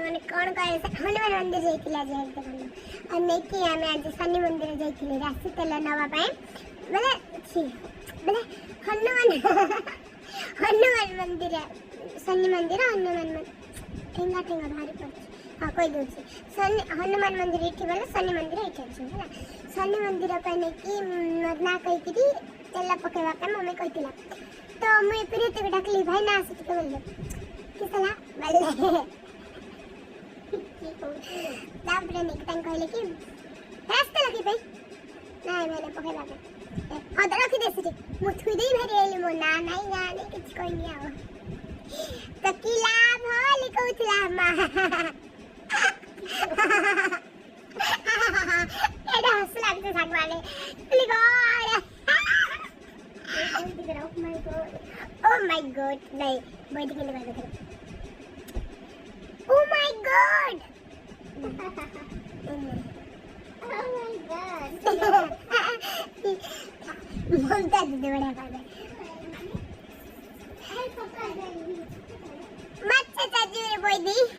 ମାନେ କଣ କହେ ହନୁମାନ ମନ୍ଦିର ଯାଇଥିଲା ଯେ ଦେଖନ୍ତୁ ଆଉ ନେଇକି ଆମେ ଆଜି ଶନି ମନ୍ଦିର ଯାଇଥିଲେ ରାଶି ତେଲ ନେବା ପାଇଁ ବୋଲେ ବୋଲେ ହନୁମାନ ହନୁମାନ ମନ୍ଦିର ଶନି ମନ୍ଦିର ହନୁମାନ ଠେଙ୍ଗା ଠେଙ୍ଗା ବାହାରି ପଡୁଛି हाँ कही दूसरी शनि हनुमान मंदिर ये बोले शनि मंदिर ये है शनि मंदिर पे नहीं ना कही तेल पकेवा मम्मी कही तो मुझे प्रीति को डाकली भाई ना आसी बोल किसला बोले तापरे नहीं कहले कि रास्ता लगी भाई ना मैंने पकेवा हाँ तो रखी दे मु थुई दे भेरी आइली मो ना नहीं ना नहीं किछ कोई नहीं आओ तो की लाभ हो लिखौथला मा एडा हंस लागते सागवाने please god oh my god नहीं बैठ के लगा दे ओ माय गॉड बोलता दे बड़ा बाबा मत चाचा जी रे बोई दी